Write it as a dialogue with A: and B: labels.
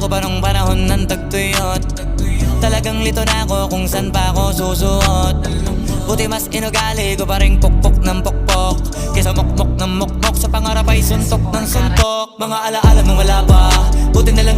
A: ko pa nung panahon ng tagtuyot. Talagang lito na ako kung saan pa ako susuot. Buti mas inugali ko pa rin pukpok ng pukpok kesa mukmok ng mukmok. Sa pangarap ay suntok ng suntok. Mga alaala nung wala pa, buti nila